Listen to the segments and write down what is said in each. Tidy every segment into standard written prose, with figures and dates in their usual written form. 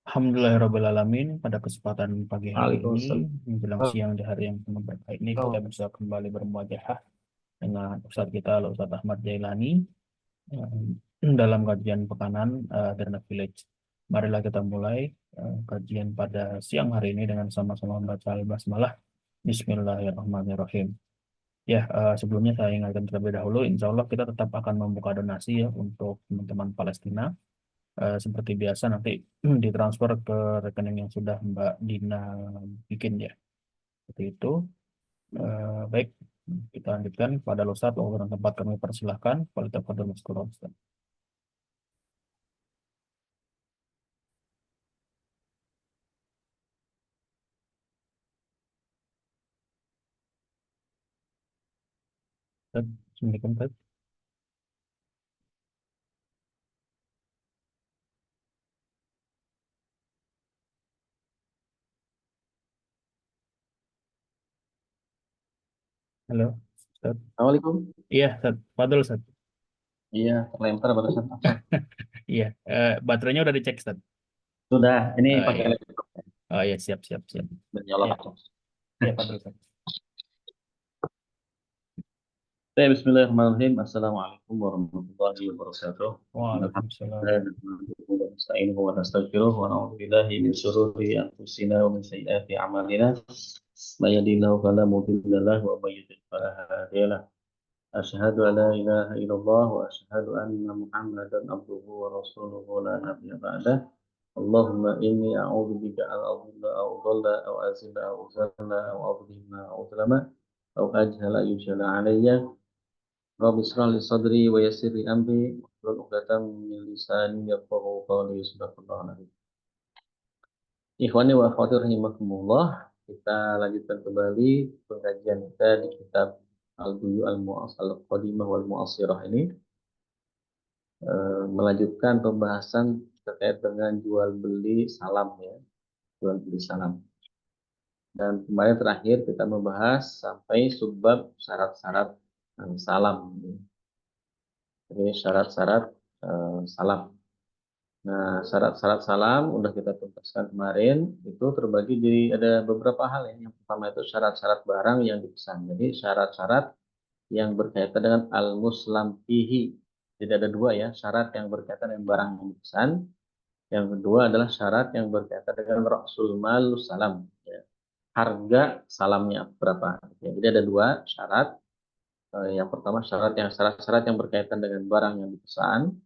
Alhamdulillahirrabbilalamin. Pada kesempatan pagi hari ini, Waalaikumsalam. menjelang siang di hari yang penuh berkah ini, kita bisa kembali bermuajahah dengan Ustadz kita, Ustadz Ahmad Jailani, dalam kajian pekanan Darna Village. Marilah kita mulai kajian pada siang hari ini dengan sama-sama membaca Al-Basmalah. Bismillahirrahmanirrahim. Ya, sebelumnya saya ingatkan terlebih dahulu, insya Allah kita tetap akan membuka donasi ya untuk teman-teman Palestina. Seperti biasa nanti ditransfer ke rekening yang sudah Mbak Dina bikin ya. Seperti itu. Baik, kita lanjutkan pada Ustaz. Waktu dan tempat kami persilahkan. Kualitas Maskuro Ustaz. Ustaz, Assalamualaikum Ustaz. Halo, Ustaz. Assalamualaikum. Iya, Ustaz. Fadol Ustaz. Iya, terlempar barusan. Afwan. Iya, baterainya udah dicek Ustaz. Sudah, ini pakai Iya. laptop Oh iya, siap, siap, siap. bernyolok. Iya, iya Fadol Ustaz. Bismillahirrahmanirrahim. Assalamualaikum warahmatullahi wabarakatuh. Waalaikumsalam. Alhamdulillah, nahmaduhu wa nasta'inuhu wa nastaghfiruh wa na'udzu billahi min syururi anfusina wa min sayyiati a'malina. May yahdihillahu fala mudilla lahu wa may yudlil fala hadiya lahu. Asyhadu an la ilaha illallah wa asyhadu anna Muhammadan abduhu wa rasuluhu la nabiyya ba'dah. Allahumma inni a'udzubika an adilla aw udalla aw azilla aw uzalla aw adlima aw uzlama aw ajhala yujhala alayya. Rabbi israh li sadri wa yassir li amri wahlul 'uqdatam min lisani yafqahu qawli. Subhanallah. Ikhwani wa akhwati rahimakumullah. Kita lanjutkan kembali pengajian kita di kitab Al-Buyu Al-Mu'as Al-Qadimah wal Mu'asirah ini, melanjutkan pembahasan terkait dengan jual beli salam ya, jual beli salam. Dan kemarin terakhir kita membahas sampai subbab syarat-syarat salam. Ini syarat-syarat salam. Nah, syarat-syarat salam udah kita tuntaskan kemarin, itu terbagi jadi ada beberapa hal ya. Yang pertama itu syarat-syarat barang yang dipesan. Jadi syarat-syarat yang berkaitan dengan al-muslam fihi. Jadi ada dua ya, syarat yang berkaitan dengan barang yang dipesan. Yang kedua adalah syarat yang berkaitan dengan ra'sul mal salam. Ya. Harga salamnya berapa. Ya, jadi ada dua syarat. Yang pertama syarat-syarat yang berkaitan dengan barang yang dipesan.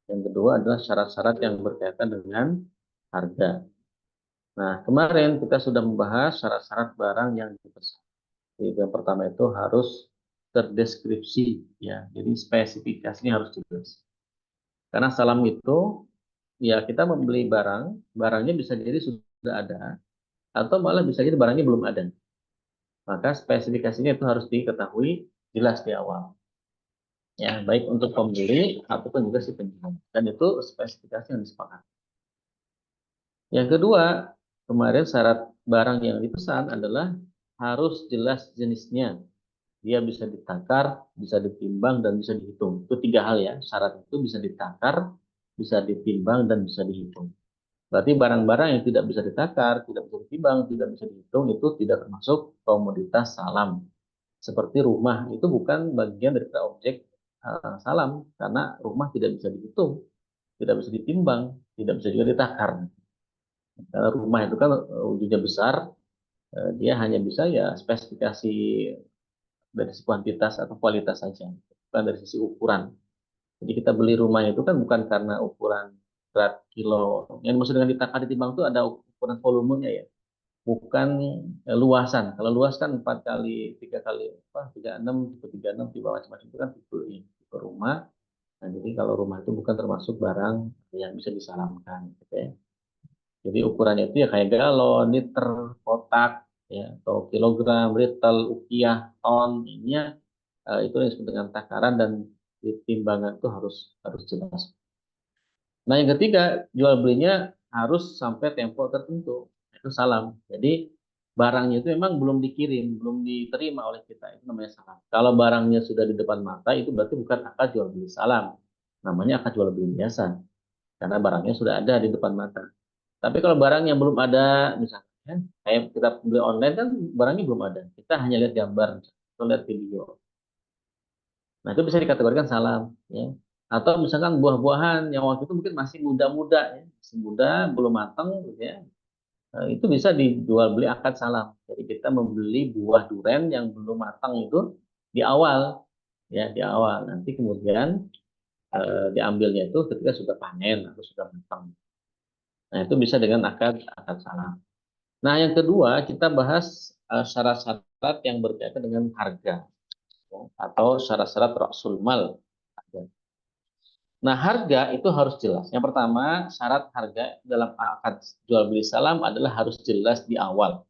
Yang kedua adalah syarat-syarat yang berkaitan dengan harga. Nah, kemarin kita sudah membahas syarat-syarat barang yang dipesan. Jadi yang pertama itu harus terdeskripsi, ya. Jadi spesifikasinya harus jelas. Karena salam itu, ya kita membeli barang, barangnya bisa jadi sudah ada, atau malah bisa jadi barangnya belum ada. Maka spesifikasinya itu harus diketahui jelas di awal. Ya, baik untuk pembeli ataupun juga si penjual. Dan itu spesifikasi yang disepakati. Yang kedua, kemarin syarat barang yang dipesan adalah harus jelas jenisnya. Dia bisa ditakar, bisa ditimbang, dan bisa dihitung. Itu tiga hal ya. Syarat itu bisa ditakar, bisa ditimbang, dan bisa dihitung. Berarti barang-barang yang tidak bisa ditakar, tidak bisa ditimbang, tidak bisa dihitung, itu tidak termasuk komoditas salam. Seperti rumah, itu bukan bagian dari objek salam. Karena rumah tidak bisa dihitung, tidak bisa ditimbang, tidak bisa juga ditakar. Karena rumah itu kan wujudnya besar, dia hanya bisa ya spesifikasi dari sisi kuantitas atau kualitas saja, bukan dari sisi ukuran. Jadi kita beli rumah itu kan bukan karena ukuran berat kilo. Yang maksud dengan ditakar ditimbang itu ada ukuran volumenya ya, bukan luasan. Kalau luas kan 4 kali 3 kali apa 36 tipe 36 tipe macam-macam itu kan tipe rumah. Nah, jadi kalau rumah itu bukan termasuk barang yang bisa disalamkan, gitu ya. Jadi ukurannya itu ya kayak galon, liter, kotak, ya, atau kilogram, ritel, ukiah, ton, ini ya, itu yang disebut dengan takaran dan timbangan itu harus harus jelas. Nah, yang ketiga, jual belinya harus sampai tempo tertentu. Itu salam. Jadi barangnya itu memang belum dikirim, belum diterima oleh kita. Itu namanya salam. Kalau barangnya sudah di depan mata, itu berarti bukan akad jual beli salam. Namanya akad jual beli biasa. Karena barangnya sudah ada di depan mata. Tapi kalau barang yang belum ada, misalnya kayak kita beli online kan barangnya belum ada, kita hanya lihat gambar atau lihat video. Nah itu bisa dikategorikan salam, ya. Atau misalkan buah-buahan yang waktu itu mungkin masih muda-muda, ya, masih muda, belum matang, gitu ya. Itu bisa dijual beli akad salam. Jadi kita membeli buah duren yang belum matang itu di awal, ya di awal. Nanti kemudian diambilnya itu ketika sudah panen atau sudah matang. Nah itu bisa dengan akad akad salam. Nah yang kedua kita bahas syarat-syarat yang berkaitan dengan harga, ya, atau syarat-syarat rasul mal. Nah, harga itu harus jelas. Yang pertama, syarat harga dalam akad jual beli salam adalah harus jelas di awal,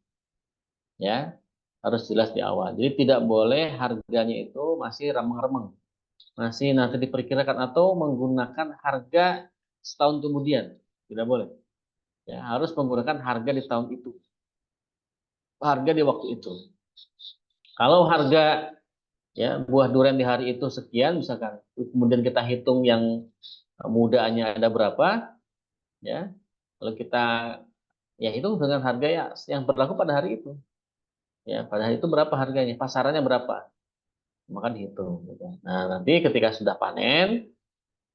ya. Harus jelas di awal. Jadi tidak boleh harganya itu masih remeng-remeng, masih nanti diperkirakan atau menggunakan harga setahun kemudian. Tidak boleh. Ya, harus menggunakan harga di tahun itu, harga di waktu itu. Kalau harga, ya, buah durian di hari itu sekian misalkan, kemudian kita hitung yang mudanya ada berapa, ya. Kalau kita ya itu dengan harga ya yang berlaku pada hari itu. Ya, pada hari itu berapa harganya, pasarannya berapa, maka dihitung. Gitu. Nah, nanti ketika sudah panen,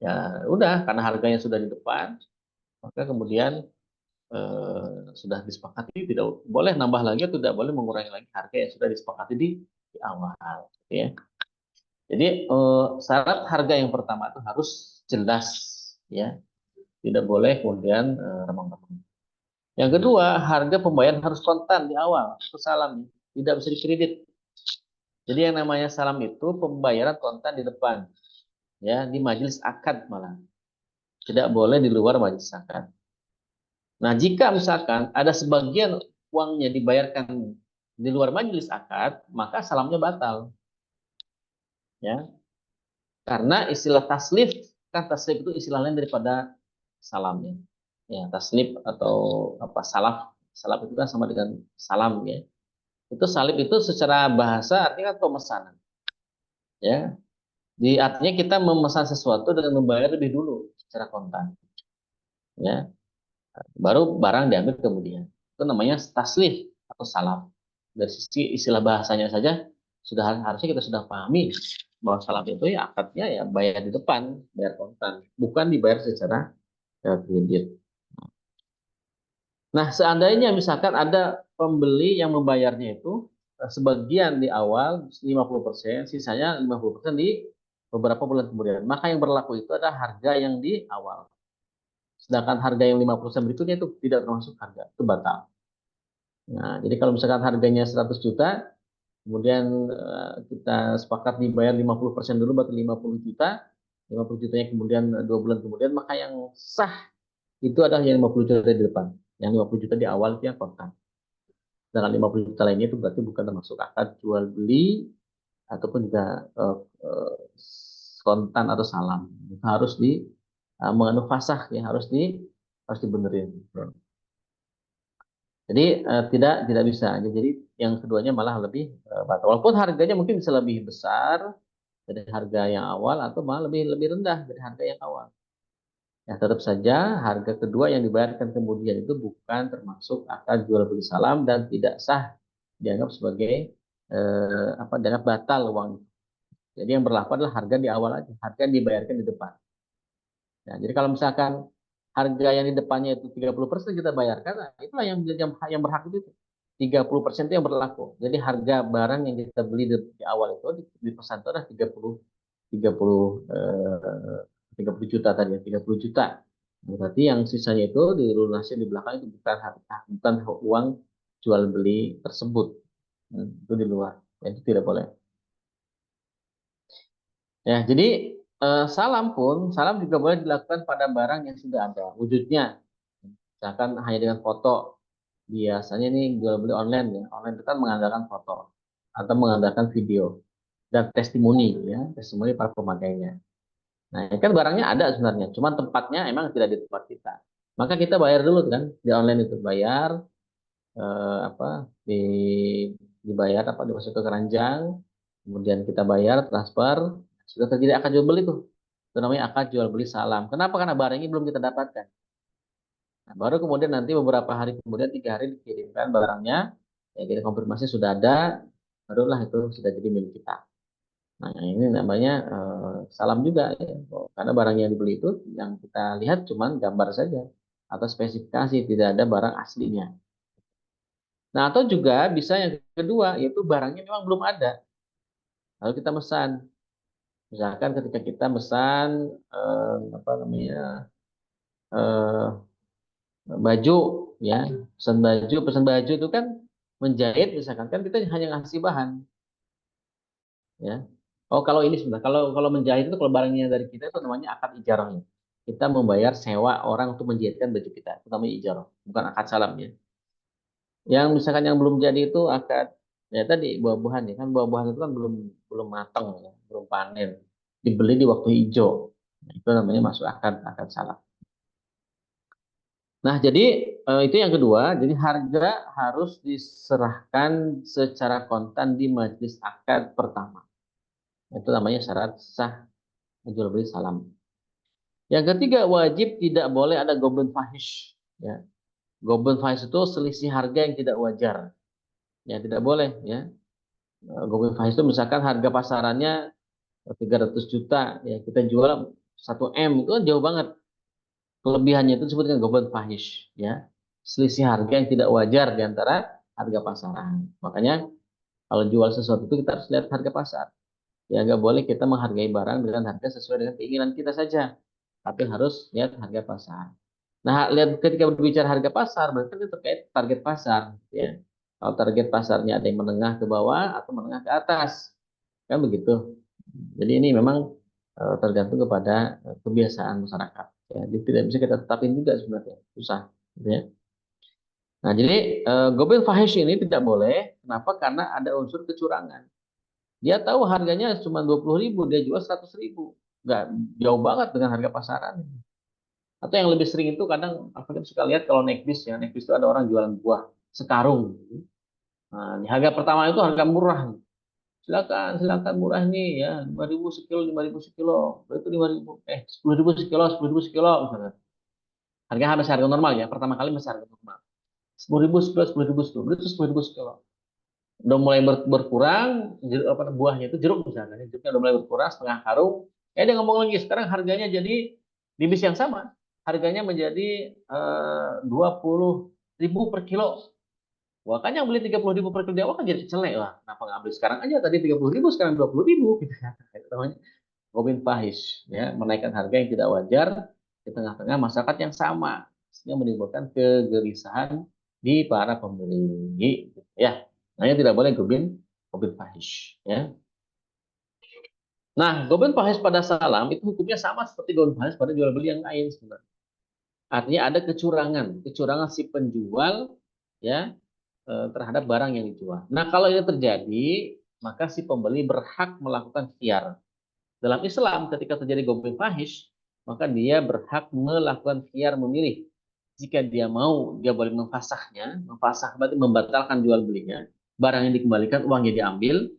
ya udah karena harganya sudah di depan, maka kemudian sudah disepakati tidak boleh nambah lagi atau tidak boleh mengurangi lagi harga yang sudah disepakati di awal. Gitu ya. Jadi syarat harga yang pertama itu harus jelas, ya, tidak boleh kemudian remang-remang. Yang kedua, harga pembayaran harus kontan di awal, itu salam, tidak bisa dikredit. Jadi yang namanya salam itu pembayaran kontan di depan, ya, di majelis akad malah. Tidak boleh di luar majelis akad. Nah, jika misalkan ada sebagian uangnya dibayarkan di luar majelis akad, maka salamnya batal, ya. Karena istilah taslif, kan taslif itu istilah lain daripada salamnya. Ya, taslif atau apa salaf, salaf itu kan sama dengan salam, ya. Itu salib itu secara bahasa artinya kan pemesanan. Ya, di artinya kita memesan sesuatu dengan membayar lebih dulu secara kontan. Ya, baru barang diambil kemudian. Itu namanya taslif atau salam. Dari sisi istilah bahasanya saja sudah harusnya kita sudah pahami bahwa salam itu ya akadnya ya bayar di depan, bayar kontan, bukan dibayar secara kredit. Nah, seandainya misalkan ada pembeli yang membayarnya itu sebagian di awal 50%, sisanya 50% di beberapa bulan kemudian. Maka yang berlaku itu adalah harga yang di awal. Sedangkan harga yang 50% berikutnya itu tidak termasuk harga, itu batal. Nah, jadi kalau misalkan harganya 100 juta, kemudian kita sepakat dibayar 50% dulu berarti 50 juta, 50 jutanya kemudian 2 bulan kemudian, maka yang sah itu adalah yang 50 juta di depan. Yang 50 juta di awal itu yang kontan. Dengan 50 juta lainnya itu berarti bukan termasuk akad jual beli ataupun juga kontan atau salam. Harus di mengandung fasah, ya, harus dibenerin. Jadi tidak bisa. Jadi yang keduanya malah lebih batal. Walaupun harganya mungkin bisa lebih besar dari harga yang awal atau malah lebih lebih rendah dari harga yang awal. Ya, tetap saja harga kedua yang dibayarkan kemudian itu bukan termasuk akad jual beli salam dan tidak sah, dianggap sebagai dianggap batal uang. Jadi yang berlaku adalah harga di awal aja, harga yang dibayarkan di depan. Nah, jadi kalau misalkan harga yang di depannya itu 30% kita bayarkan, nah itulah yang berhak itu. 30% itu yang berlaku. Jadi harga barang yang kita beli di awal itu di pesan itu adalah 30 juta tadi, 30 juta. Berarti yang sisanya itu di lunasnya di belakang itu bukan uang jual beli tersebut. Itu di luar. Itu tidak boleh. Ya, jadi salam juga boleh dilakukan pada barang yang sudah ada wujudnya. Misalkan hanya dengan foto. Biasanya ini jual beli online, ya. Online itu kan mengandalkan foto atau mengandalkan video dan testimoni, ya, testimoni para pemakainya. Nah, ini kan barangnya ada sebenarnya, cuma tempatnya emang tidak di tempat kita. Maka kita bayar dulu kan di online itu, bayar apa dibayar apa dimasuk ke keranjang, kemudian kita bayar transfer, sudah terjadi akad jual beli tuh. Itu namanya akad jual beli salam. Kenapa? Karena barang ini belum kita dapatkan. Nah, baru kemudian nanti beberapa hari kemudian 3 hari dikirimkan barangnya, ya kita konfirmasi sudah ada, barulah itu sudah jadi milik kita. Nah ini namanya salam juga ya, karena barang yang dibeli itu yang kita lihat cuma gambar saja atau spesifikasi, tidak ada barang aslinya. Nah atau juga bisa yang kedua yaitu barangnya memang belum ada, lalu kita mesan. Misalkan ketika kita mesan apa namanya eh, baju ya, pesan baju itu kan menjahit misalkan kan kita hanya ngasih bahan ya. Oh kalau ini sebentar, kalau menjahit itu kalau barangnya dari kita itu namanya akad ijarah ya. Kita membayar sewa orang untuk menjahitkan baju kita, itu namanya ijarah, bukan akad salam ya. Yang misalkan yang belum jadi itu akad ya tadi buah-buahan ya kan, buah-buahan itu kan belum belum matang ya, belum panen, dibeli di waktu hijau. Nah, itu namanya masuk akad akad salam. Nah, jadi itu yang kedua. Jadi harga harus diserahkan secara kontan di majelis akad pertama. Itu namanya syarat sah jual beli salam. Yang ketiga, wajib tidak boleh ada goben fahish. Ya. Goben fahish itu selisih harga yang tidak wajar. Ya, tidak boleh. Ya. Goben fahish itu misalkan harga pasarannya 300 juta. Ya, kita jual 1 M. Itu kan jauh banget. Kelebihannya itu disebut dengan goben fahish. Ya. Selisih harga yang tidak wajar di antara harga pasaran. Makanya kalau jual sesuatu itu kita harus lihat harga pasar. Ya, nggak boleh kita menghargai barang dengan harga sesuai dengan keinginan kita saja. Tapi harus lihat harga pasar. Nah, lihat ketika berbicara harga pasar, berarti itu terkait target pasar, ya. Kalau target pasarnya ada yang menengah ke bawah atau menengah ke atas, kan begitu. Jadi ini memang tergantung kepada kebiasaan masyarakat. Ya, jadi tidak bisa kita tetapin juga sebenarnya, susah. Gitu ya. Nah, jadi gobil fahish ini tidak boleh. Kenapa? Karena ada unsur kecurangan. Dia tahu harganya cuma 20.000, dia jual 100.000. Nggak jauh banget dengan harga pasaran. Atau yang lebih sering itu kadang aku suka lihat kalau naik bis ya, naik bis itu ada orang jualan buah sekarung. Nah, di harga pertama itu harga murah. Silakan, silakan murah nih ya, 5.000 sekilo, 5.000 sekilo. Itu 5.000, 10.000 sekilo, 10.000 sekilo misalnya. Harga harus harga normal ya, pertama kali masih harga normal. 10.000 sekilo, 10.000 sekilo, itu 10.000 sekilo. Udah mulai berkurang, apa buahnya itu jeruk misalnya, jeruknya udah mulai berkurang setengah karung. Dia ngomong lagi sekarang harganya jadi di bis yang sama, harganya menjadi 20.000 per kilo. Wah kan yang beli 30.000 per kilo di awal kan jadi celek lah. Kenapa nggak ambil sekarang aja tadi 30.000 sekarang 20.000 gitu kan. Itu namanya Robin Pahish ya, menaikkan harga yang tidak wajar di tengah-tengah masyarakat yang sama, sehingga menimbulkan kegelisahan di para pembeli gitu, ya. Nah, yang tidak boleh Robin Pahish ya. Nah, Robin Pahish pada salam itu hukumnya sama seperti Robin Pahish pada jual beli yang lain sebenarnya. Artinya ada kecurangan si penjual ya terhadap barang yang dijual. Nah, kalau ini terjadi, maka si pembeli berhak melakukan khiyar. Dalam Islam, ketika terjadi gobil fahish, maka dia berhak melakukan khiyar memilih. Jika dia mau, dia boleh memfasahnya. Memfasah berarti membatalkan jual belinya. Barang yang dikembalikan, uangnya diambil,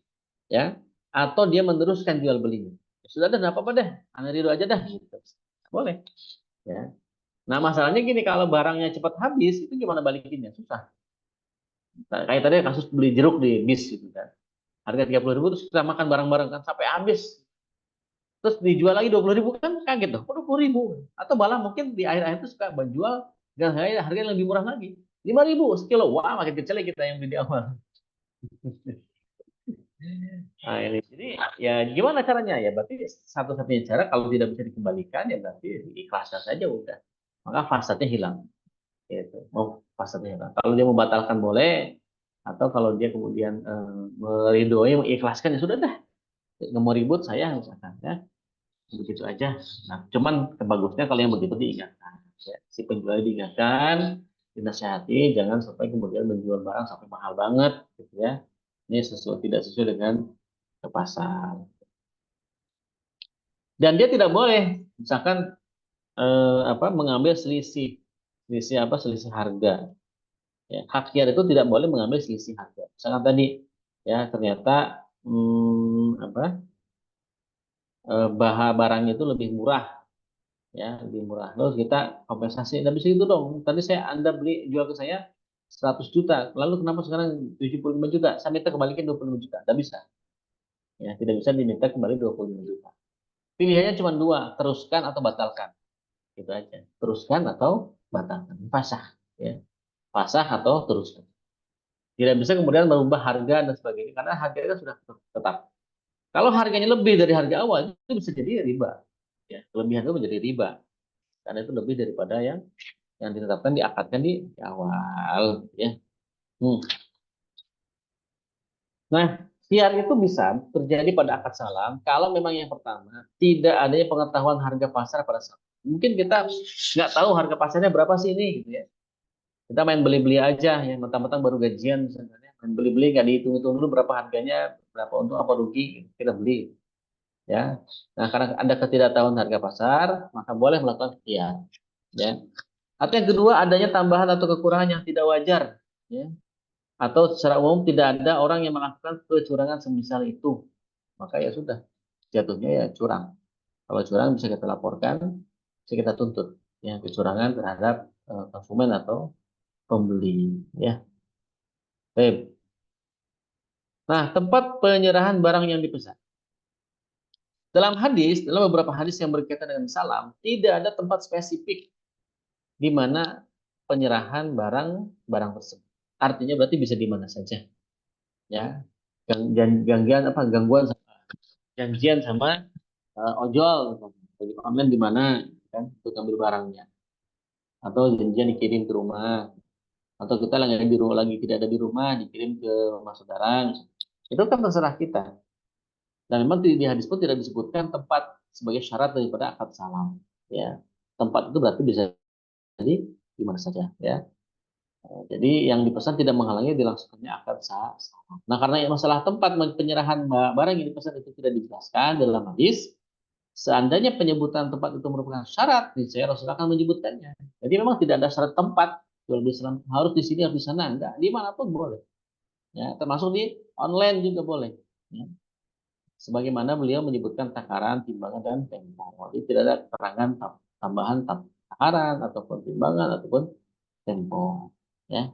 ya. Atau dia meneruskan jual belinya. Ya, sudah ada, apa-apa deh. Anda ridho aja dah. Gitu. Boleh. Ya. Nah, masalahnya gini, kalau barangnya cepat habis, itu gimana balikinnya? Susah. Nah, kayak tadi kasus beli jeruk di bis gitu kan. Harga 30.000 terus kita makan bareng-bareng kan sampai habis. Terus dijual lagi 20.000 kan kaget dong. Kok 20.000? Atau malah mungkin di akhir-akhir itu suka menjual dengan harga yang lebih murah lagi. 5.000 sekilo. Wah, makin kecil kita yang beli di awal. Nah, ini. Jadi ya gimana caranya? Ya berarti satu-satunya cara kalau tidak bisa dikembalikan ya berarti ikhlaskan saja udah. Maka fasadnya hilang. Gitu. Mau fasadnya hilang. Kalau dia membatalkan boleh, atau kalau dia kemudian meridoi mengikhlaskan ya sudah dah, nggak mau ribut saya misalkan ya begitu aja. Nah cuman bagusnya kalau yang begitu diingatkan ya. Si penjual diingatkan, dinasihati jangan sampai kemudian menjual barang sampai mahal banget gitu ya, ini tidak sesuai dengan ke pasar. Dan dia tidak boleh misalkan mengambil selisih selisih harga ya. Hak kiar itu tidak boleh mengambil selisih harga. Misalkan tadi ya ternyata barangnya itu lebih murah ya lebih murah. Terus kita kompensasi, nggak bisa itu dong. Tadi Anda jual ke saya 100 juta, lalu kenapa sekarang 75 juta? Saya minta kembalikan 25 juta. Nggak bisa. Ya, tidak bisa diminta kembali 25 juta. Pilihannya cuma dua, teruskan atau batalkan. Gitu aja. Teruskan atau batalkan. Fasah. Ya. Fasah atau teruskan. Tidak bisa kemudian merubah harga dan sebagainya, karena harganya sudah tetap. Kalau harganya lebih dari harga awal, itu bisa jadi riba. Ya, kelebihan itu menjadi riba. Karena itu lebih daripada yang ditetapkan, diakadkan di awal. Ya. Hmm. Nah, khiar itu bisa terjadi pada akad salam kalau memang yang pertama tidak adanya pengetahuan harga pasar pada saat. Mungkin kita nggak tahu harga pasarnya berapa sih ini, gitu ya. Kita main beli-beli aja, ya mentang-mentang baru gajian misalnya, main beli-beli nggak dihitung-hitung dulu berapa harganya, berapa untung apa rugi, kita beli, ya. Nah, karena ada ketidaktahuan harga pasar, maka boleh melakukan khiar, ya. Atau yang kedua, adanya tambahan atau kekurangan yang tidak wajar, ya. Atau secara umum tidak ada orang yang melakukan kecurangan semisal itu, maka ya sudah, jatuhnya ya curang. Kalau curang bisa kita laporkan, bisa kita tuntut, ya, kecurangan terhadap konsumen atau pembeli, ya. Baik. Nah, tempat penyerahan barang yang dipesan. Dalam beberapa hadis yang berkaitan dengan salam, tidak ada tempat spesifik di mana penyerahan barang tersebut. Artinya berarti bisa di mana saja, ya. Gangguan apa? Janjian sama ojol, jadi online di mana, kan, untuk ambil barangnya, atau janjian dikirim ke rumah, atau kita lagi tidak ada di rumah, dikirim ke rumah saudara. Itu kan terserah kita. Dan memang di hadis pun tidak disebutkan tempat sebagai syarat daripada akad salam. Ya, tempat itu berarti bisa jadi di mana saja. Ya, jadi yang dipesan tidak menghalangi dilangsungkannya akad salam. Nah, karena masalah tempat penyerahan barang yang dipesan itu tidak dijelaskan dalam hadis, seandainya penyebutan tempat itu merupakan syarat, saya Rasulullah akan menyebutkannya. Jadi memang tidak ada syarat tempat jual beli salam harus di sini, harus di sana, enggak, dimanapun boleh. Ya, termasuk di online juga boleh. Ya. Sebagaimana beliau menyebutkan takaran, timbangan, dan tempo. Jadi tidak ada keterangan tambahan takaran ataupun timbangan ataupun tempo. Ya.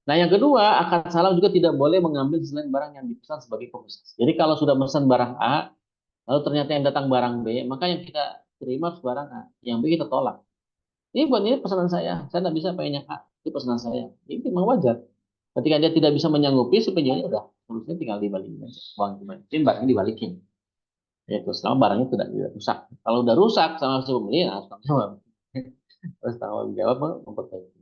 Nah, yang kedua, akad salam juga tidak boleh mengambil selain barang yang dipesan sebagai komposisi. Jadi kalau sudah pesan barang A, lalu ternyata yang datang barang B, maka yang kita terima harus barang A, yang B kita tolak. Ini pesanan saya tidak bisa pengen yang A, itu pesanan saya. Ini memang wajar. Ketika dia tidak bisa menyanggupi, si penjualnya udah, solusinya tinggal dibalikin, uang dibalikin, barangnya dibalikin. Yaitu selama barangnya tidak rusak. Kalau udah rusak sama si pembeli, harus tanggung jawab. Harus tanggung jawab memperbaiki.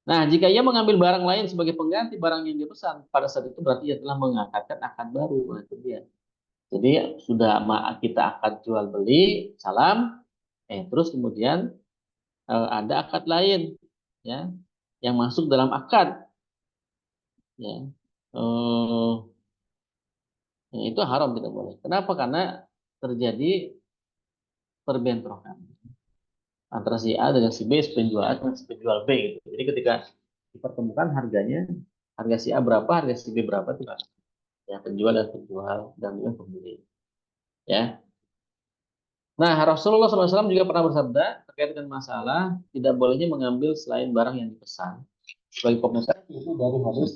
Nah, jika ia mengambil barang lain sebagai pengganti barang yang dipesan, pada saat itu berarti ia telah mengangkatkan akad baru. Nah, itu dia. Jadi sudah kita akad jual beli, salam, terus kemudian ada akad lain, ya, yang masuk dalam akad, ya. Eh, itu haram, tidak boleh. Kenapa? Karena terjadi perbentrokan antara si A dengan si B, si penjual A dengan si penjual B, gitu. Jadi ketika dipertemukan harganya, harga si A berapa, harga si B berapa, itu kan, ya, penjual dan juga pembeli, ya. Nah, Rasulullah SAW juga pernah bersabda terkait dengan masalah tidak bolehnya mengambil selain barang yang dipesan sebagai kompensasi, itu dari hadis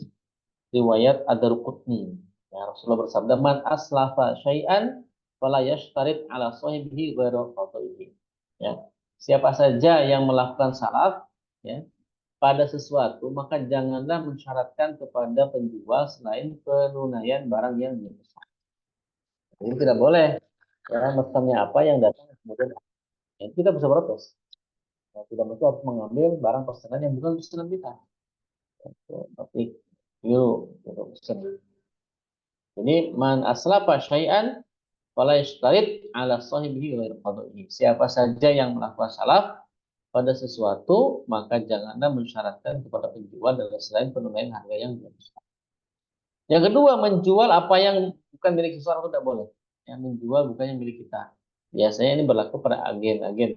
riwayat Ad-Darqutni. Ya, Rasulullah bersabda, "Man aslafa syai'an fala yashtarit ala sahibihi ghairu qadaihi." Ya. Siapa saja yang melakukan salaf, ya, pada sesuatu, maka janganlah mensyaratkan kepada penjual selain penunaian barang yang dipesan. Jadi tidak boleh, ya, mesennya apa yang datang kemudian, ya, kita bisa protes. Ya, tidak mesti harus mengambil barang pesanan yang bukan pesanan kita. Ya, tapi yuk, kita pesan. Jadi man aslafa syai'an fala yashtarit ala sahibihi ghairu qadaihi. Siapa saja yang melakukan salaf pada sesuatu, maka janganlah mensyaratkan kepada penjual dan selain penunaian harga yang dipesan. Yang kedua, menjual apa yang bukan milik seseorang itu tidak boleh. Yang menjual bukan yang milik kita. Biasanya ini berlaku pada agen-agen.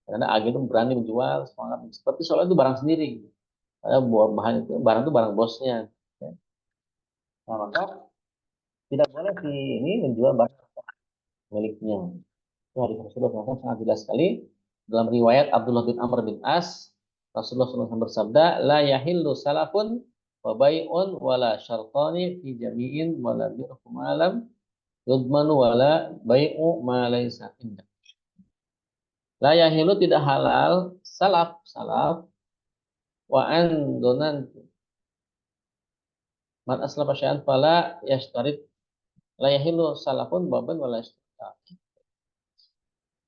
Karena agen itu berani menjual semangat seperti soalnya itu barang sendiri. Padahal bahan itu barang bosnya. Nah, maka tidak boleh si ini menjual barang. miliknya. Itu hadis Rasulullah SAW sangat jelas sekali. Dalam riwayat Abdullah bin Amr bin As, Rasulullah SAW bersabda, la yahillu salafun wa bai'un wala syartani fi jami'in wala bi'u malam yudmanu wala bai'u ma laysa indah. La yahillu tidak halal salaf wa an donan man aslama syai'an fala yashtarit la yahillu salafun baban wala yashtarit.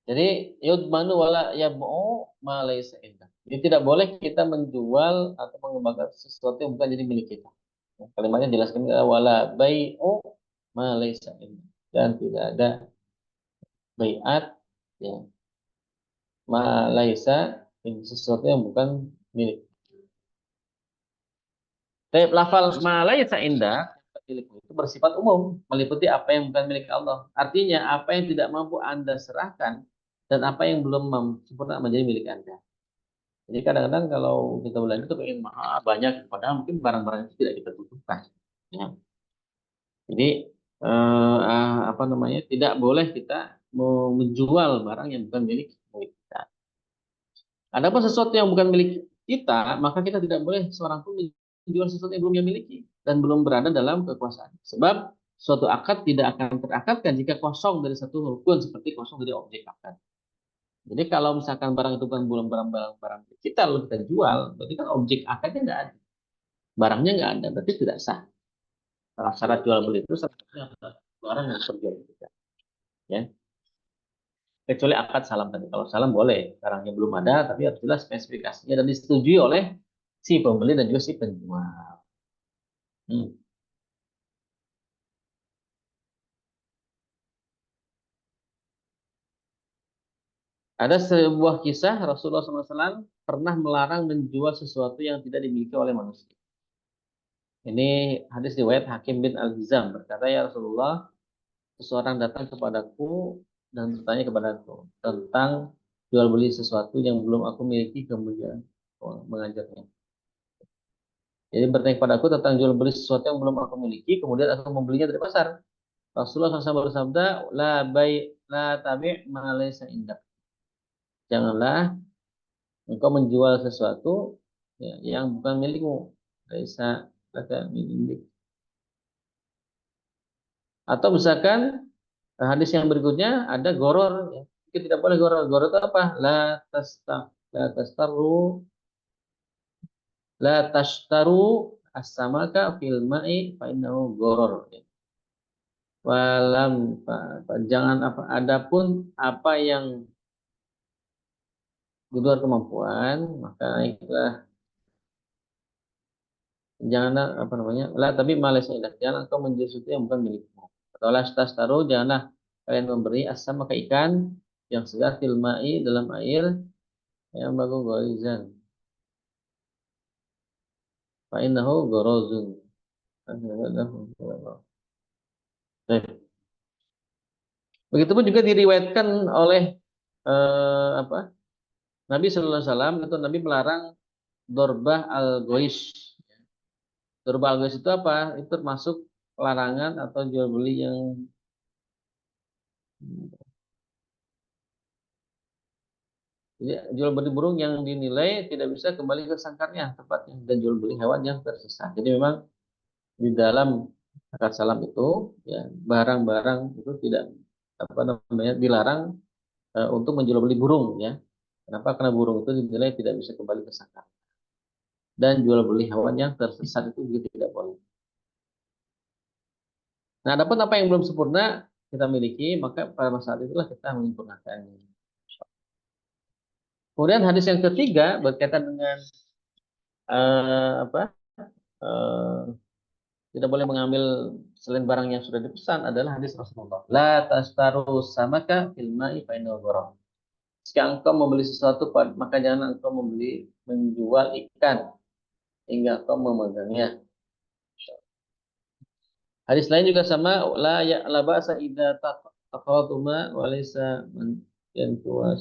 Jadi yudmanu wala yab'u ma laysa indah. Jadi tidak boleh kita menjual atau mengembangkan sesuatu yang bukan jadi milik kita. Kalimatnya jelaskan wala bai'u ma laysa indah. Dan tidak ada bai'at ya ma laysa sesuatu yang bukan milik. Tapi lafal ma laysa indah itu bersifat umum, meliputi apa yang bukan milik Allah. Artinya apa yang tidak mampu Anda serahkan dan apa yang belum sempurna menjadi milik Anda. Jadi kadang-kadang kalau kita belanja itu pengen banyak, padahal mungkin barang-barang itu tidak kita butuhkan. Ya. Jadi apa namanya, tidak boleh kita menjual barang yang bukan milik kita. Adapun sesuatu yang bukan milik kita, maka kita tidak boleh seorang pun menjual sesuatu yang belum dia miliki dan belum berada dalam kekuasaan. Sebab suatu akad tidak akan terakadkan jika kosong dari satu rukun seperti kosong dari objek akad. Jadi kalau misalkan barang itu kan belum barang-barang kita lalu kita jual, berarti kan objek akadnya nggak ada, barangnya nggak ada, berarti tidak sah. Syarat jual beli itu satu-satunya barang yang terjual kita, ya. Kecuali akad salam tadi. Kalau salam boleh, barangnya belum ada, tapi harus jelas spesifikasinya dan disetujui oleh si pembeli dan juga si penjual. Hmm. Ada sebuah kisah Rasulullah SAW pernah melarang menjual sesuatu yang tidak dimiliki oleh manusia. Ini hadis riwayat Hakim bin Al-Hizam berkata, ya Rasulullah, seseorang datang kepadaku dan bertanya kepadaku tentang jual beli sesuatu yang belum aku miliki, kemudian mengajarnya. Jadi bertanya kepadaku tentang jual beli sesuatu yang belum aku miliki, kemudian aku membelinya dari pasar. Rasulullah SAW bersabda, la tabi' ma laysa indak. Janganlah engkau menjual sesuatu ya, yang bukan milikmu. Laysa laka min indik. Atau misalkan hadis yang berikutnya ada goror. Ya. Kita tidak boleh goror. Goror itu apa? La tastaru la tashtaru as-samaka fil ma'i fa innahu goror. Ya. Walam jangan apa adapun apa yang di luar kemampuan maka itulah janganlah apa namanya lah tapi malas jangan engkau menjual sesuatu yang bukan milikmu. Atau las tastaru janganlah kalian memberi asam maka ikan yang segar fil ma'i dalam air yang bagus gorizan fa innahu gorozun. Begitupun juga diriwayatkan oleh apa Nabi Sallallahu Alaihi Wasallam itu Nabi melarang dorbah al-gois. Dorbah al-gois itu apa? Itu termasuk larangan atau jual beli yang jadi, jual beli burung yang dinilai tidak bisa kembali ke sangkarnya tepatnya dan jual beli hewan yang tersesat. Jadi memang di dalam akad salam itu ya barang-barang itu tidak apa namanya dilarang untuk menjual beli burung ya. Kenapa? Karena burung itu dinilai tidak bisa kembali ke sangkar. Dan jual beli hewan yang tersesat itu juga tidak boleh. Nah, adapun apa yang belum sempurna kita miliki, maka pada saat itulah kita menyempurnakannya. Kemudian hadis yang ketiga berkaitan dengan apa? eh, tidak boleh mengambil selain barang yang sudah dipesan adalah hadis Rasulullah. La tastaru samaka fil ma'i fa innahu gharar. Jika engkau membeli sesuatu, maka jangan engkau menjual ikan hingga engkau memegangnya. Hadis lain juga sama, la ba'sa idza taqaduma wa laysa man yantuwa.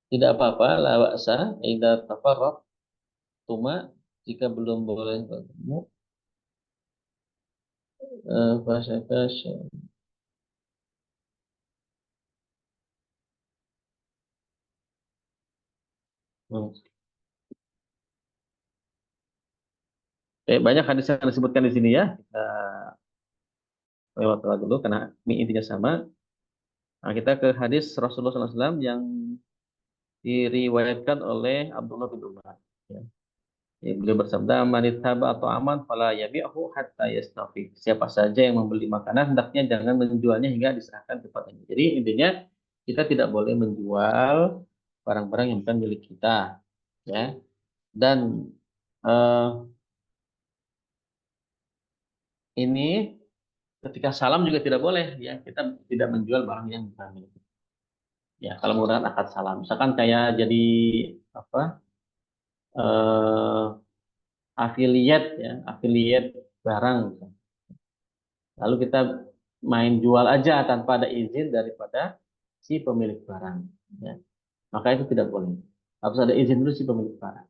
Tidak apa-apa, la ba'sa idza tafarraqtuma jika belum boleh bertemu Fasya. Hmm. Banyak hadis yang disebutkan di sini ya. Kita lewat dulu karena ini intinya sama. Nah, kita ke hadis Rasulullah SAW yang diriwayatkan oleh Abdullah bin Umar. Ya. Beliau bersabda, "Manitaba atau aman, fala yabi'hu hatta yastafi." Siapa saja yang membeli makanan, hendaknya jangan menjualnya hingga diserahkan kepadanya. Jadi intinya kita tidak boleh menjual barang-barang yang bukan milik kita, ya. Dan eh, ini ketika salam juga tidak boleh, ya. Kita tidak menjual barang yang bukan milik kita. Ya, kalau menggunakan akad salam, misalkan kayak jadi apa? eh Afiliat ya, afiliat barang. Lalu kita main jual aja tanpa ada izin daripada si pemilik barang. Ya. Maka itu tidak boleh. Harus ada izin dulu si pemilik barang.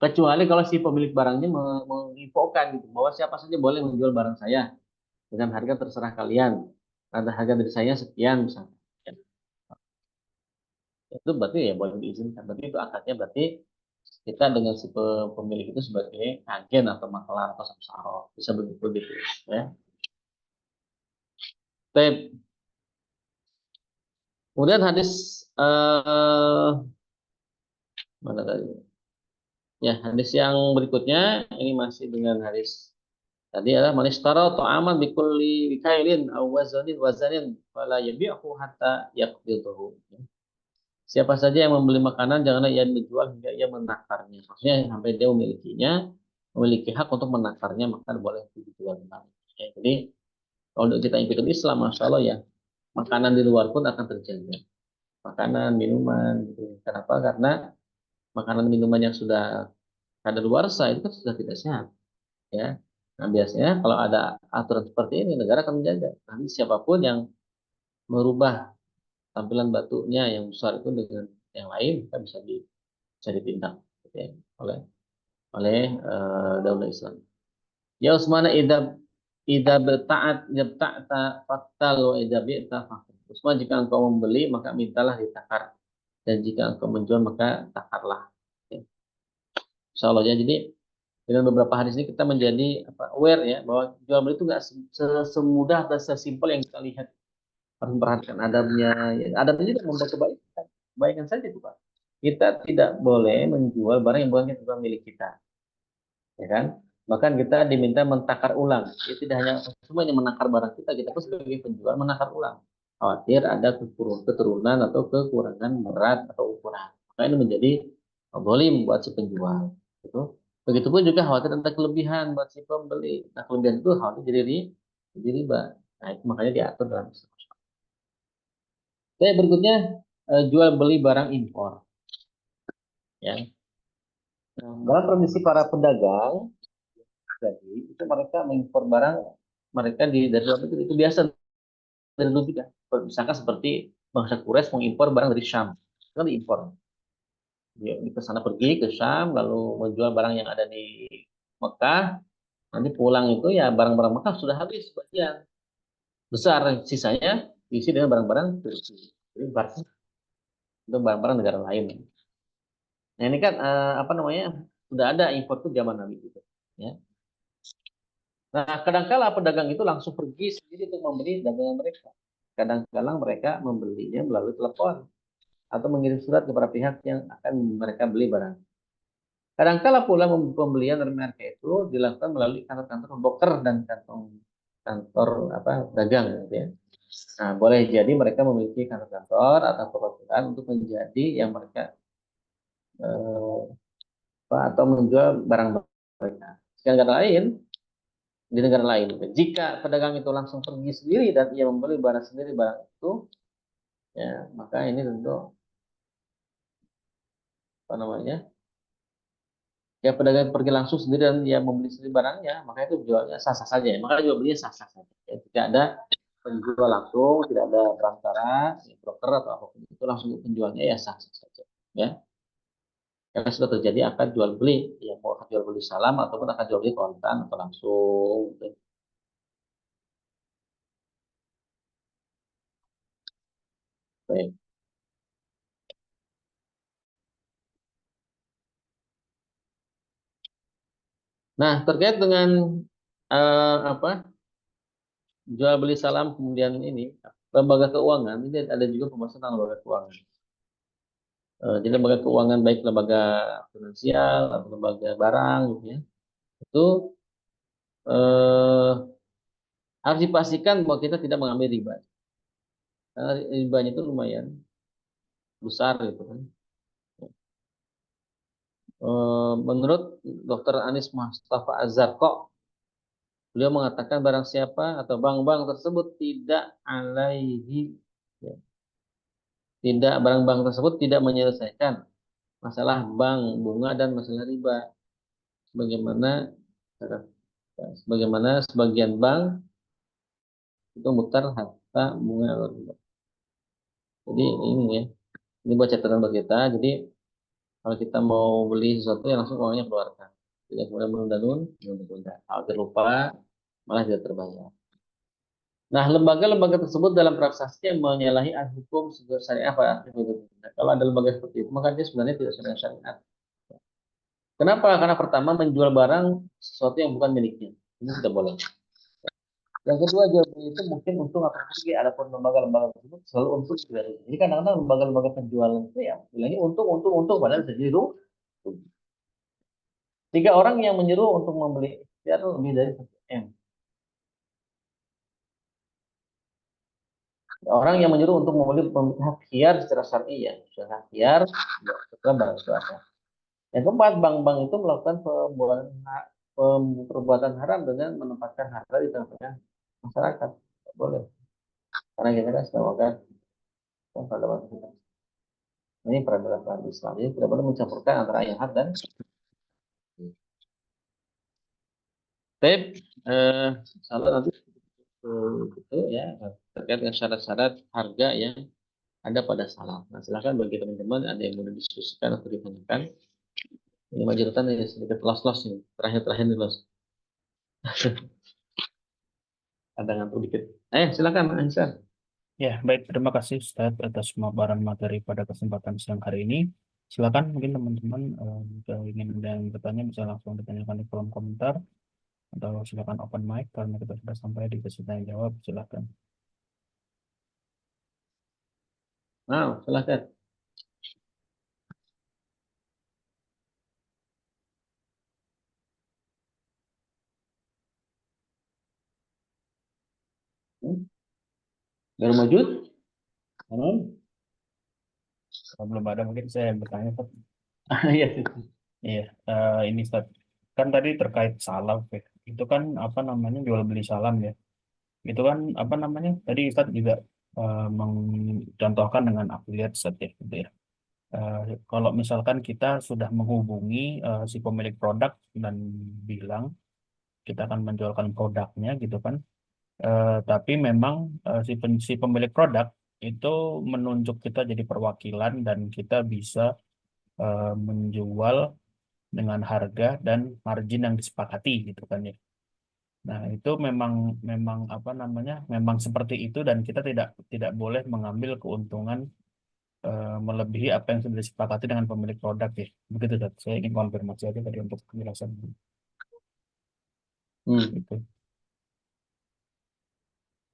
Kecuali kalau si pemilik barangnya menginfokan gitu, bahwa siapa saja boleh menjual barang saya dengan harga terserah kalian. Ada harga dari saya sekian misalnya. Ya. Itu berarti ya boleh diizinkan. Berarti itu akadnya berarti kita dengan si pemilik itu sebagai agen atau maklar atau samsara. Bisa begitu gitu ya. Baik. Kemudian hadis mana tadi? Ya, hadis yang berikutnya ini masih dengan hadis tadi adalah manistara ta'aman bikulli bikailin aw wazanin fala yabi'hu hatta yaqbidahu. Siapa saja yang membeli makanan janganlah ia menjual hingga ia menakarnya. Maksudnya sampai dia memilikinya, memiliki hak untuk menakarnya maka boleh dijual kembali. Ya, jadi kalau kita ikutin Islam, masya Allah ya, makanan di luar pun akan terjaga. Makanan, minuman, gitu. Kenapa? Karena makanan minuman yang sudah kadaluarsa itu kan sudah tidak sehat, ya. Nah, biasanya kalau ada aturan seperti ini, negara akan menjaga. Nanti siapapun yang merubah tampilan batunya yang besar itu dengan yang lain, kita bisa ditindak, gitu ya, oleh oleh daulah Islam. Ya Usmana ida beta'ta faktal wa ida bi'ta faktal. Usman, jika engkau membeli maka mintalah ditakar, dan jika engkau menjual maka takarlah. Ya. Insya Allah ya. Jadi dengan beberapa hadis ini kita menjadi aware ya bahwa jual beli itu nggak semudah dan sesimpel yang kita lihat. Harus memperhatikan adabnya. Ya, adabnya juga membuat kebaikan. Kebaikan saja itu Pak. Kita tidak boleh menjual barang yang bukan milik kita, ya kan? Bahkan kita diminta mentakar ulang. Jadi tidak hanya semuanya menakar barang kita pun sebagai penjual menakar ulang. Khawatir ada keturunan atau kekurangan berat atau ukuran. Maka ini menjadi zalim buat si penjual. Gitu. Begitupun juga khawatir ada kelebihan buat si pembeli. Nah, kelebihan itu khawatir jadi riba. Nah, itu makanya diatur dalam Islam. Oke, berikutnya jual beli barang impor. Ya. Nah, dalam kondisi para pedagang, jadi itu mereka mengimpor barang mereka dari luar negeri itu biasa dari dulu juga. Misalkan seperti bangsa Quraisy mengimpor barang dari Syam, itu kan diimpor. Dia ke sana pergi ke Syam lalu menjual barang yang ada di Mekah. Nanti pulang itu ya barang-barang Mekah sudah habis sebagian besar, sisanya diisi dengan barang-barang Turki. Jadi berarti itu barang-barang negara lain. Nah ini kan apa namanya sudah ada impor itu zaman Nabi gitu. Ya. Nah, kadang-kala pedagang itu langsung pergi sendiri untuk membeli dagangan mereka. Kadang-kadang mereka membelinya melalui telepon atau mengirim surat kepada pihak yang akan mereka beli barang. Kadang-kala pula pembelian dari mereka itu dilakukan melalui kantor-kantor broker dan kantor apa dagang gitu ya. Nah, boleh jadi mereka memiliki kantor-kantor atau perwakilan untuk menjadi yang mereka eh, atau menjual barang mereka. Sekarang kata lain, di negara lain. Jika pedagang itu langsung pergi sendiri dan ia membeli barang sendiri barang itu, ya maka ini tentu apa namanya? Ya pedagang pergi langsung sendiri dan ia membeli sendiri barangnya, maka itu jualnya sah-sah saja. Maka jual belinya sah-sah saja. Ya, tidak ada penjual langsung, tidak ada perantara, ya, broker atau apapun itu langsung penjualnya ya sah-sah saja. Ya, karena sudah terjadi akad jual beli, ya mau akad jual beli salam ataupun akad jual beli kontan atau langsung. Gitu. Baik. Nah, terkait dengan apa jual beli salam kemudian ini lembaga keuangan ini ada juga pembahasan tentang lembaga keuangan. Jadi lembaga keuangan baik lembaga finansial atau lembaga barang gitu ya, itu eh, harus dipastikan bahwa kita tidak mengambil riba. Karena ribanya itu lumayan besar gitu kan. Menurut Dr. Anis Mustafa Azhar kok beliau mengatakan barang siapa atau bank-bank tersebut tidak alaihi ya, tidak bank-bank tersebut tidak menyelesaikan masalah bank bunga dan masalah riba sebagaimana sebagaimana sebagian bank itu mutar harta bunga atau riba. Jadi ini ya, ini buat catatan buat kita. Jadi kalau kita mau beli sesuatu ya langsung uangnya keluarkan. Tidak kemudian menunda-nunda. Kalau lupa malah tidak terbayar. Nah, lembaga-lembaga tersebut dalam transaksi yang menyalahi hukum syariah apa? Nah, kalau ada lembaga seperti itu, maka dia sebenarnya tidak sesuai dengan syariat. Kenapa? Karena pertama menjual barang sesuatu yang bukan miliknya. Ini tidak boleh. Yang kedua, jual beli itu mungkin untung atau rugi. Adapun lembaga-lembaga tersebut selalu untung tidak rugi. Jadi kadang-kadang lembaga-lembaga penjualan itu ya bilangnya untung, untung, untung, padahal bisa jadi rugi. Tiga orang yang menyuruh untuk membeli ikhtiar lebih dari 1 M. Orang yang menyuruh untuk membeli hak ikhtiar secara syar'i ya, secara ikhtiar setelah barang itu ada. Yang keempat, bank-bank itu melakukan perbuatan haram dengan menempatkan harta di tengah-tengah masyarakat. Tidak boleh. Karena kita kan sudah makan pada waktu kita. Ini peradaban Islam. Jadi tidak boleh mencampurkan antara ayat dan tip. Salah nanti itu ya terkait dengan syarat-syarat harga yang ada pada salam. Nah, silakan bagi teman-teman ada yang mau didiskusikan atau ditanyakan. Ini majutan ini sedikit los-los nih. Terakhir-terakhir nih los. Ada ngantuk dikit. Silakan Aisyah. Ya, baik. Terima kasih Ustadz atas pemaparan materi pada kesempatan siang hari ini. Silakan mungkin teman-teman jika ingin ada yang bertanya bisa langsung ditanyakan di kolom komentar atau silakan open mic karena kita sudah sampai di sesi tanya jawab. Silakan. Nah, silakan. Baru wujud? Kalau belum ada mungkin saya yang bertanya, Pak. Iya. Iya, ini Ustadz. Kan tadi terkait salam, ya. Itu kan apa namanya jual beli salam ya. Itu kan apa namanya? Tadi Ustadz juga mencontohkan dengan afiliat Ustadz ya, gitu ya. Kalau misalkan kita sudah menghubungi si pemilik produk dan bilang kita akan menjualkan produknya gitu kan, tapi memang si pemilik produk itu menunjuk kita jadi perwakilan dan kita bisa menjual dengan harga dan margin yang disepakati gitu kan ya. Nah, itu memang memang apa namanya? Memang seperti itu dan kita tidak tidak boleh mengambil keuntungan melebihi apa yang sudah disepakati dengan pemilik produk ya. Begitu, Dok. Saya ingin konfirmasi aja tadi untuk penjelasan itu.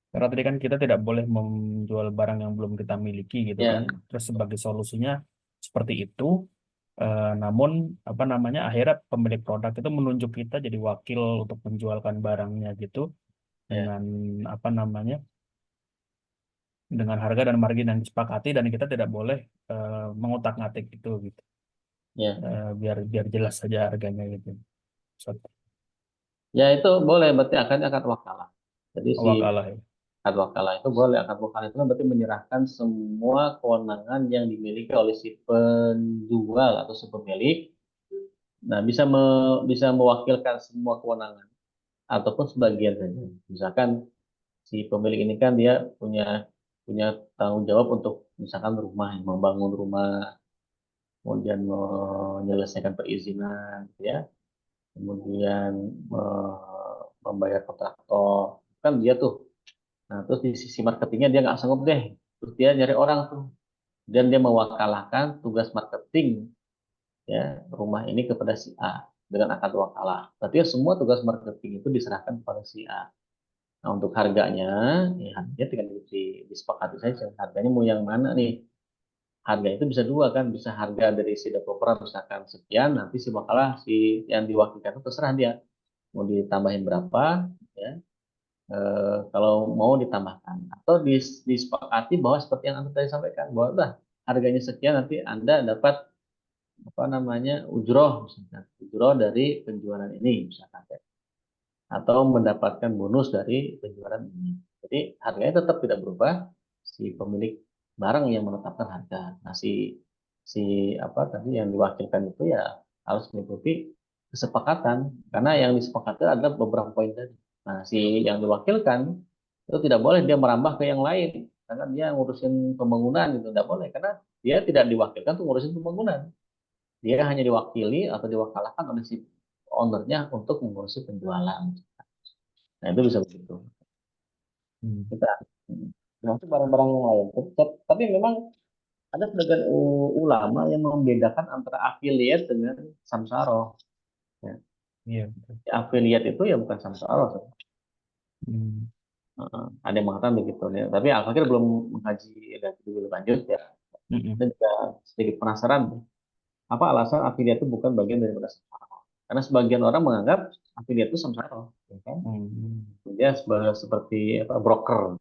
Karena tadi kan kita tidak boleh menjual barang yang belum kita miliki gitu kan. Ya, Terus sebagai solusinya seperti itu. Namun apa namanya akhirnya pemilik produk itu menunjuk kita jadi wakil untuk menjualkan barangnya gitu ya, dengan apa namanya dengan harga dan margin yang disepakati dan kita tidak boleh mengutak-ngatik itu gitu. ya. Biar biar jelas saja harganya gitu. Satu Ya itu boleh berarti akad wakalah. Jadi si wakalah ya. akad wakalah itu boleh. Akad wakalah itu kan berarti menyerahkan semua kewenangan yang dimiliki oleh si penjual atau si pemilik. Nah, bisa mewakilkan semua kewenangan ataupun sebagian saja. Misalkan si pemilik ini kan dia punya punya tanggung jawab untuk misalkan rumah, membangun rumah, kemudian menyelesaikan perizinan, gitu ya, kemudian membayar kontraktor, kan dia tuh. Nah, terus di sisi marketingnya dia nggak sanggup deh, terus dia nyari orang tuh dan dia mewakalahkan tugas marketing ya rumah ini kepada si A dengan akad wakalah. Berarti semua tugas marketing itu diserahkan kepada si A. Nah, untuk harganya, ya harganya tinggal disepakati saja. Harganya mau yang mana nih? Harga itu bisa dua kan, bisa harga dari si developer misalkan sekian, nanti si wakalah si yang diwakilkan itu terserah dia mau ditambahin berapa, ya. Kalau mau ditambahkan atau disepakati bahwa seperti yang anda tadi sampaikan bahwa udah harganya sekian nanti anda dapat apa namanya ujroh misalkan ujroh dari penjualan ini misalkan ya. Atau mendapatkan bonus dari penjualan ini. Jadi harganya tetap tidak berubah, si pemilik barang yang menetapkan harga. Nah, si apa tadi yang diwakilkan itu ya harus mengikuti kesepakatan karena yang disepakati ada beberapa poin tadi. Nah, si yang diwakilkan itu tidak boleh dia merambah ke yang lain karena dia ngurusin pembangunan gitu tidak boleh karena dia tidak diwakilkan untuk ngurusin pembangunan. Dia hanya diwakili atau diwakalkan oleh si ownernya untuk mengurusi penjualan. Nah, itu bisa begitu. Kita termasuk barang-barang yang lain. Tapi memang ada sebagian ulama yang membedakan antara afiliat dengan samsara. Ya. Iya, betul. Afiliat itu ya bukan samsara. Hmm. Ada yang mengatakan begitu. Ya. Tapi Al-Fakir belum mengkaji dan lebih lanjut ya. Mm-mm. Dan juga sedikit penasaran. Apa alasan afiliat itu bukan bagian daripada samsara? Karena sebagian orang menganggap afiliat itu samsara. Ya kan? Hmm. Dia seperti apa, broker.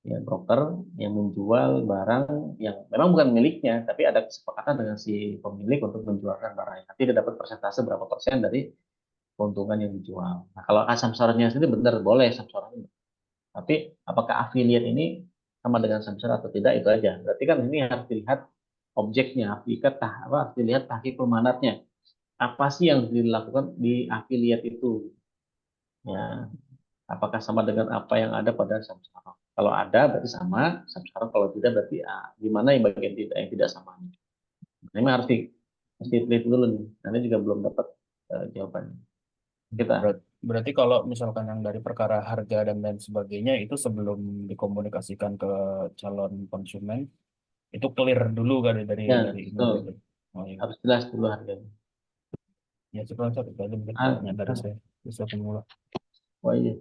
Ya, broker yang menjual barang yang memang bukan miliknya, tapi ada kesepakatan dengan si pemilik untuk menjualkan barang. Nanti dia dapat persentase berapa persen dari keuntungan yang dijual. Nah, kalau samsaranya sendiri benar boleh samsaranya. Tapi apakah afiliat ini sama dengan samsara atau tidak itu aja. Berarti kan ini harus dilihat objeknya, harus dilihat harus dilihat tahqiq pemanatnya. Apa sih yang dilakukan di afiliat itu? Ya, apakah sama dengan apa yang ada pada samsara? Kalau ada berarti sama samsara, kalau tidak berarti di mana yang bagian tidak yang tidak sama. Nah, ini harus diteliti dulu nih. Nanti juga belum dapat jawabannya. Kita Berarti kalau misalkan yang dari perkara harga dan lain sebagainya itu sebelum dikomunikasikan ke calon konsumen itu clear dulu kan ya dari ini betul gitu. Oh iya. harus jelas dulu harganya. Ya cukup satu itu aja mungkin Ah, pertanyaan dari ah, saya. Bisa pemula. oh iya.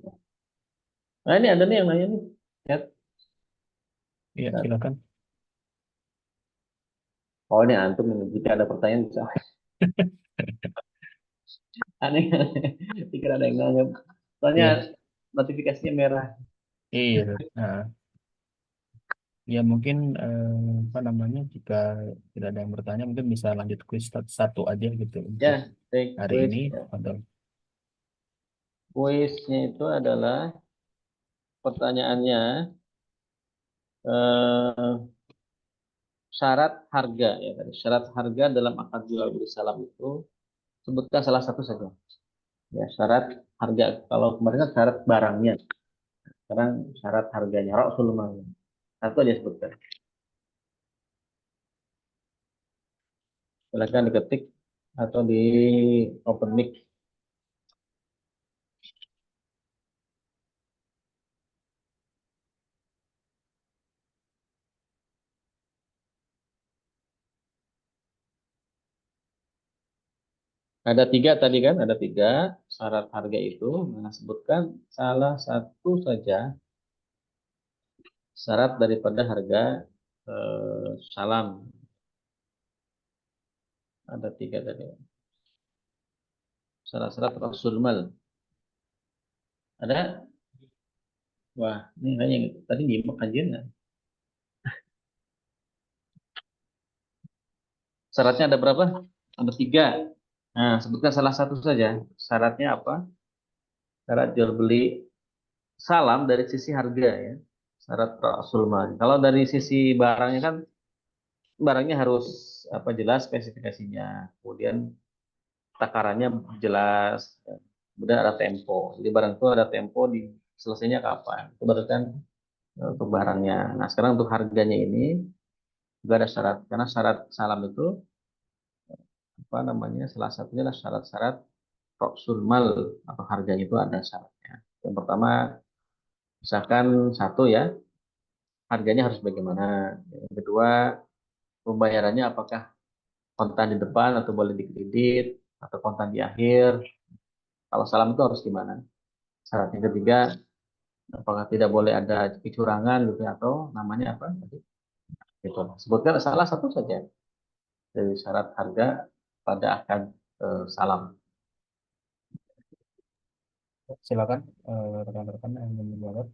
Nah ini ada nih yang nanya nih. Lihat. Iya, silakan. Oh ini antum nih. Jika ada pertanyaan bisa. Aneh. Pikir ada yang nanya. Soalnya Iya. notifikasinya merah. Iya. Nah, ya mungkin apa namanya jika tidak ada yang bertanya mungkin bisa lanjut kuis satu aja gitu untuk Ya, take hari quiz. ini. Atau Quiznya itu adalah pertanyaannya eh, syarat harga ya tadi. Syarat harga dalam akad jual beli salam itu sebutkan salah satu saja. Ya, syarat harga. Kalau kemarin kan syarat barangnya, sekarang syarat harganya. Rasul mal. Satu aja sebutkan. Silakan diketik atau di open mic. Ada tiga tadi kan, ada tiga syarat harga itu. Nah, sebutkan salah satu saja syarat daripada harga salam. Ada tiga tadi. Syarat-syarat Rasul mal. Ada? Wah, ini hanya tadi nyimak kajian nggak? Syaratnya ada berapa? Ada tiga. Nah, sebutkan salah satu saja. Syaratnya apa? Syarat jual beli salam dari sisi harga ya. Syarat Rasul mal. Kalau dari sisi barangnya kan barangnya harus apa jelas spesifikasinya. Kemudian takarannya jelas. Kemudian ada tempo. Jadi barang itu ada tempo di selesainya kapan. Itu baru kan untuk barangnya. Nah, sekarang untuk harganya ini juga ada syarat. Karena syarat salam itu apa namanya? Salah satunya adalah syarat-syarat Roksul mal atau harganya itu ada syaratnya. Yang pertama, misalkan satu ya, harganya harus bagaimana. Yang kedua, pembayarannya apakah kontan di depan atau boleh dikredit atau kontan di akhir. Kalau salam itu harus gimana? Syarat yang ketiga, apakah tidak boleh ada kecurangan gitu ya, atau namanya apa? Gitu. Sebutkan salah satu saja dari syarat harga pada akad salam. Silakan rekan-rekan yang ingin menjawab.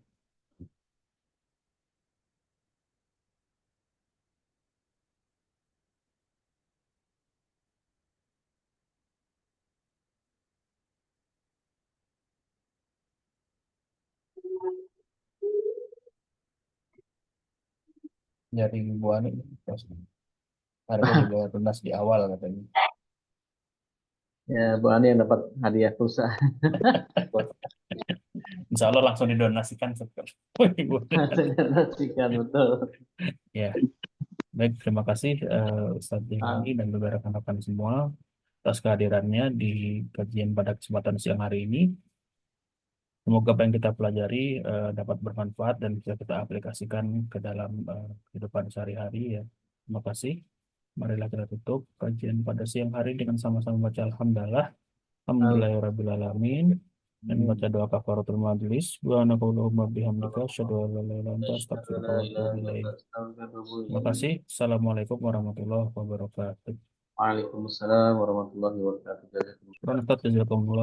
Dari Bu Ani, harga dibayar lunas di awal katanya. Ya, Bu Ani yang dapat hadiah pulsa. Insya Allah langsung didonasikan seperti Ibu. Donasikan betul. Ya, baik, terima kasih Ustadz Ah, Jailani dan beberapa rekan-rekan semua atas kehadirannya di kajian pada kesempatan siang hari ini. Semoga apa yang kita pelajari dapat bermanfaat dan bisa kita aplikasikan ke dalam kehidupan sehari-hari ya. Terima kasih. Marilah kita tutup kajian pada siang hari dengan sama-sama baca Alhamdulillah. Alhamdulillahirrabbilalamin. Dan baca doa kafaratul majelis. Wa naquluhumma bihamdika. Asyhadu an la ilaha illa anta astaghfiruka wa atubu ilaik. Terima kasih. Assalamualaikum warahmatullahi wabarakatuh. Waalaikumsalam warahmatullahi wabarakatuh. Syukran Ustaz, jazakumullah.